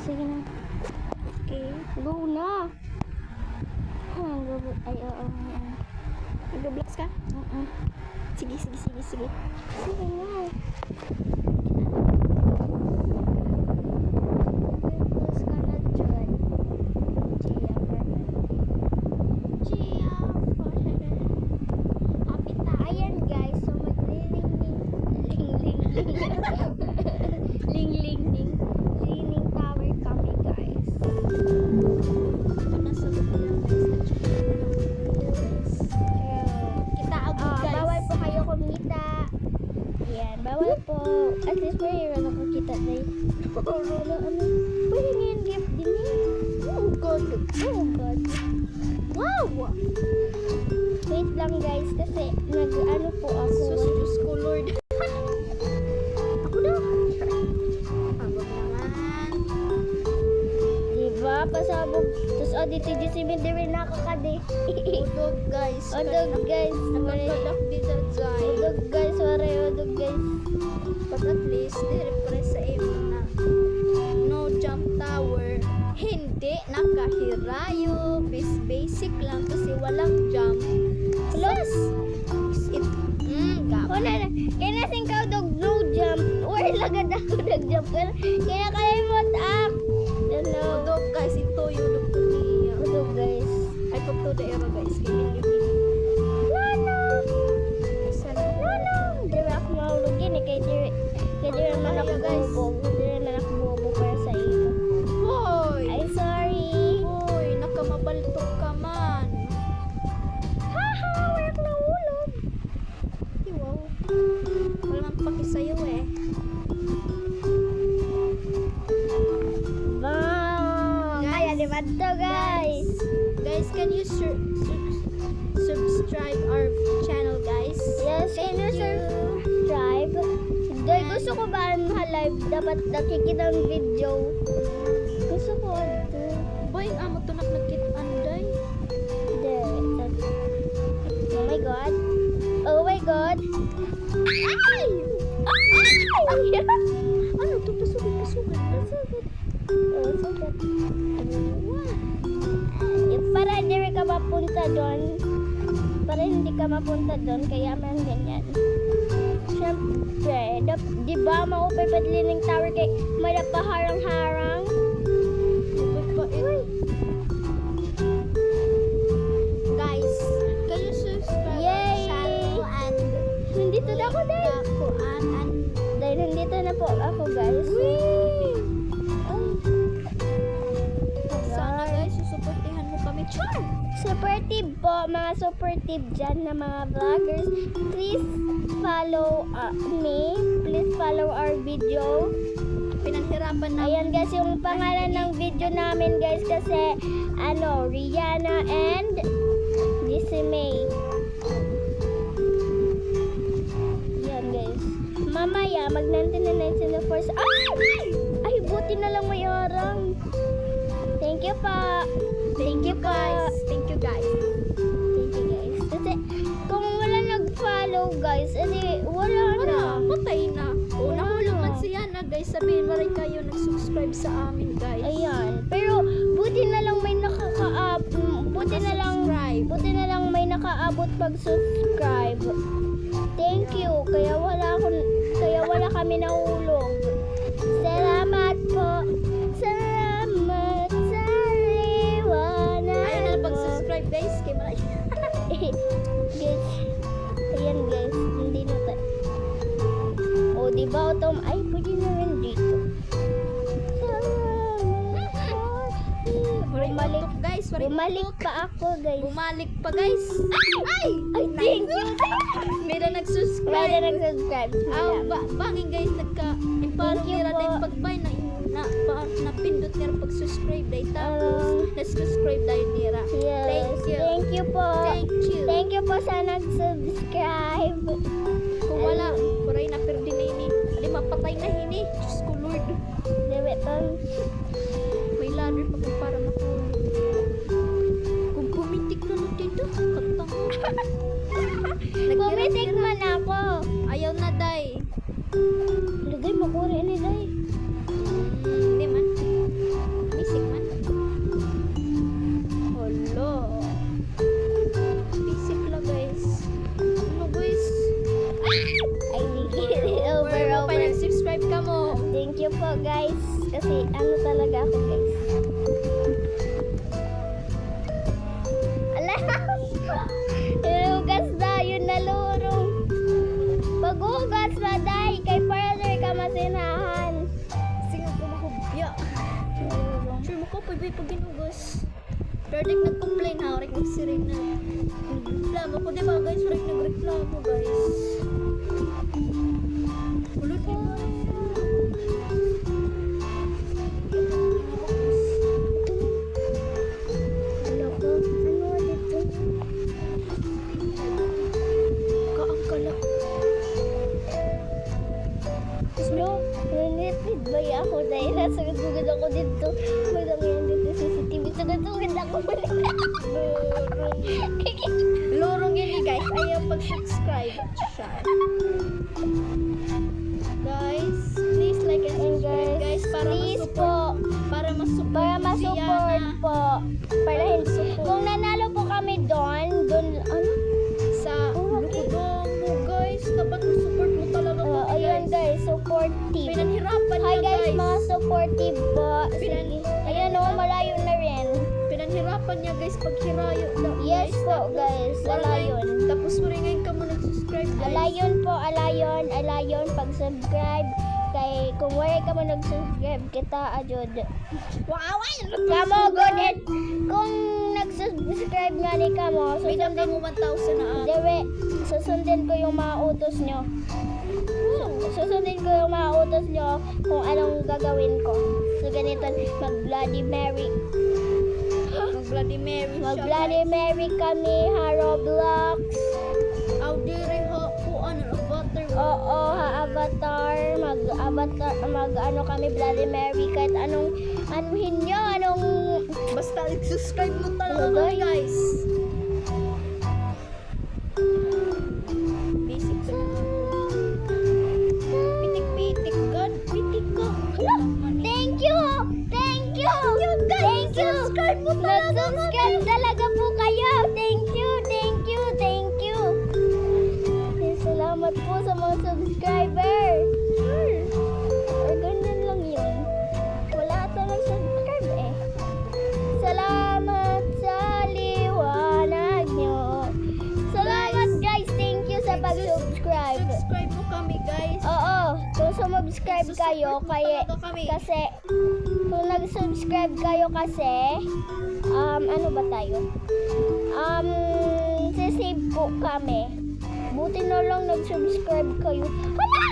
Sige na. Okay. Go na. Ay, oo. Nag-vlogs ka? Sige. Sige na. Bawal po. At least may nakakita na pahingin gift din eh. Oh God. Wow! Wait lang guys kasi nag-ano po ako. Diyos ko Lord. Ako na. Pagod naman. Diba? Pasabog. Tapos dito si Mindy rin nakakadi. Udog guys. Odog guys. Nakakalak dito dyan. Odog guys. Odog guys. But at least, di-repress sa imo na no jump tower. Hindi nakahirayo. Basic lang kasi walang jump. Plus, it, Wala na. Kaya nasing ka dog no jump. Or lagad ako nag-jump. Kaya kalimot ak. Hello. Udog guys, ito yung udog to niya. Odog guys. Ay, pag to the era guys, kaya Lana. sana. Lana. Diba ako mahulugin eh. Kaya di naman ako bubog. Di naman ako bubog para sa iyo. Hoy! Ay, sorry. Hoy, nakamabaltok ka man. Haha, wala ko nahulog. Wow. Wala man pakisayo eh. Bang! Kaya di ba ito guys? Guys, can you subscribe our channel guys? Yes, can you subscribe? Day, gusto ko ba ang live? Dapat nakikita ang video. Gusto ko ito. Boy, amo to nakit anday. Oh my God. Oh my God. Ay! Ay! Ano to? Pasugan. Oh, sugat. Para hindi ka mapunta doon. Para hindi ka mapunta doon. Kaya man ganyan. Siyempre, di ba maupay padlining tower kay may napaharang-harang? Guys, can you subscribe our Yay! channel and Nandito na ako, Day. Dahil nandito na po ako, guys. sana guys, susuportihan mo kami. Char! Supportive po, mga supportive dyan na mga vloggers. Please follow me. Please follow our video. Pinanghirapan na. Ayan guys, yung pangalan ng video namin guys kasi Rihanna and Dizzy May. Yan guys. Mamaya, mag-99 na first. Ay, buti na lang may orang. Thank you pa. Thank you guys. Thank you guys. Kasi kung wala nag-follow guys, edi wala na. Patay na. Nahulog man siya na guys. Sabihin mo rin kayo nag-subscribe sa amin guys. Ayan. Pero buti na lang may buti na lang may nakaabot pag-subscribe. Thank you. Kaya wala kami nahulog. Salamat po. Salamat sa liwanag. Ayaw na pag-subscribe guys. Kaya malay. Guys. Ayan guys. Hindi na tayo. O diba ay pwede na rin dito. Bumalik pa ako guys. Bumalik pa guys. Ay! Thank you. Meron nag-subscribe. Bangin guys, Thank nagka-imparo you nila po. dahil pagbay napindot nila pag-subscribe dahil tapos na-subscribe dahil nila. Yes. Thank you. Thank you po. Thank you. Thank you po sa nag-subscribe. Kung wala, kuray na perdi na ini. Adi mapatay na hini. Diyos ko Lord. Deweton. May ladder pa kung para matulog. Kung pumitik na lang dito, katang. Pumitik man ako. Ayaw na, day. Lagay, makuri ni day. Hindi man. guys. Kasi ano talaga ako guys. Ala! Hugas na, yun nalurong. Paghugas na dahil kay partner ka masinahan. Sige ko mahubya. Sure mo ko, pwede pag ginugas. Pero dik nag-complain ha, rik nagsirin na. Nagreklamo ko, di ba guys? Rik nagreklamo guys. Ulot yun guys. Ano ko? Ano dito? Kaang kala. No, nunitid ba ako dahil nasagad-sugad ako dito. Magdangyan dito CCTV. Sagad-sugad ako balik. Lorong yun eh guys, ayaw pag-subscribe siya. Guys, please like and subscribe guys para Please masupport. po. Para masupport. Para si ma-support Yana po. Para hindi. Kung nanalo po kami doon, ano? sa lukudong mo guys. Dapat support mo talaga kami Ayun guys, supportive. Pinanhirapan Hi niya guys, guys. mga supportive po. Sige. Ayan o, malayo na rin. Pinanhirapan niya guys paghirayo daw. Yes po guys, alayon. Tapos mo rin ngayon ka mo nag-subscribe guys. Alayon po, alayon, pag-subscribe. Kay, kung wala ka mo nag-subscribe, kita ajod. Wow! Kamo, good it. Kung nag-subscribe nga ni kamo, May susundin, mo 1,000 na dewe, susundin ko yung mga utos nyo. Susundin ko yung mga utos nyo kung anong gagawin ko. So, ganito, mag-Bloody Mary. Mag-Bloody Mary siya. Mag-Bloody Mary kami, ha, Roblox. Aw, diri ho. Kuan, avatar. Oo, ha, Avatar. Mag-Avatar, mag-ano kami, Bloody Mary. Kahit anong, anuhin nyo, anong, Basta subscribe mo talaga Ano, kami guys. Basic pa naman. Pitik-pitik, God. Pitik ka. thank you! Thank you! Thank you! Subscribe mo talaga. Nag-subscribe talaga po kayo. Thank you, thank you, thank you. Salamat po sa mga subscriber. Or ganyan lang yun. Wala ata nag-subscribe eh. Salamat sa liwanag nyo. Salamat guys, thank you sa pag-subscribe. Subscribe mo kami guys. Oo, kung sumubscribe kayo, Susupport mo kaya, talaga kami. kasi, kung nag-subscribe kayo kasi, ano ba tayo? Sisave po kami. Buti na lang nag-subscribe kayo. Hala!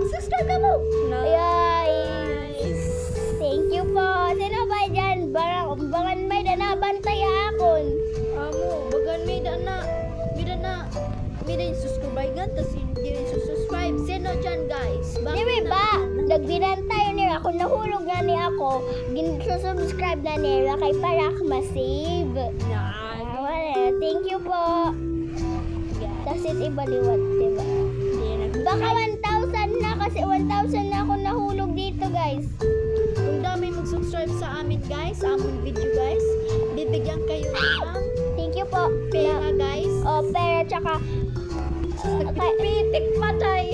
Subscribe ka mo! Nice. Thank you po. Sino ba dyan? Bangan may danabantay akon. Amo, bagan may na. May na yung subscribe gan, tas hindi rin subscribe. Sino dyan guys? Di ba? Nagbinantay niya ako. Nahulog na niya ako. Subscribe na niya kay Parak Masave. Wala. Thank you po. Tapos ibaliwat, diba? Baka 1,000 na kasi 1,000 na ako nahulog dito, guys. Kung dami mag-subscribe sa amin guys, sa aming video guys, bibigyan kayo ng Thank you po. pera guys. O, pera, tsaka Pitik patay.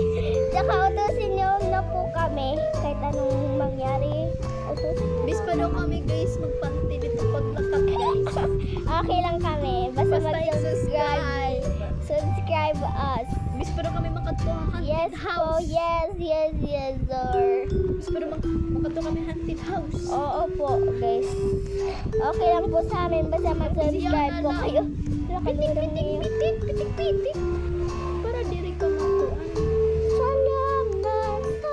tsaka utusin niyo na po kami. Kahit anong mangyari, utusin niyo. Bis pa daw kami guys magpanti dito pag nakat guys. Okay lang kami. Basta Basta mag-subscribe. i-subscribe. Subscribe us. Bis pa daw kami makatuwa Yes haunted po, house. yes, sir. Bis pa daw makatuwa kami haunted house. Oo po, guys. Okay lang po sa amin. Basta mag-subscribe po kayo. Nakalurong niyo. Pitik. Para diri ka makuha. Salamat sa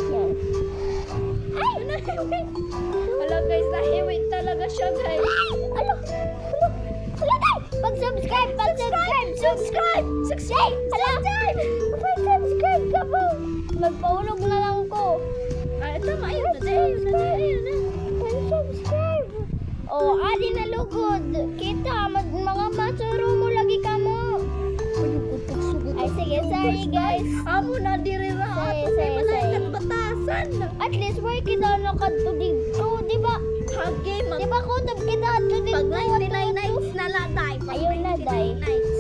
yan. Ay! Wala guys, nahiwit talaga siya guys. Ano? Pag-subscribe! Subscribe! Hala! Pag-subscribe ka po! Magpaulog na lang ko. Tama, ayun na. Pag-subscribe! Oh, adi na lugod. Kita, mga masuro mo lagi ka mo. Ay, sige, sorry guys. Amo na diri ra. Say. Batasan. At least, why kita nakatudig ko, di ba? Hagi Di ba kutob kita tudig Pag ko? 99 nights na la, day. Ayun na, day. Nights.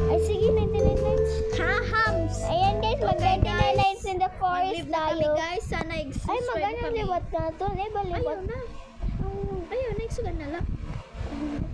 Ay, sige, 99 nights. Ha, hams. Ayan guys, mag 99 nights in the forest Mag-live na kami tayo. guys. Sana Ay, subscribe magana kami. liwat na to. Ay, baliwat. Ayaw na. Ayaw na. Isugan na lang.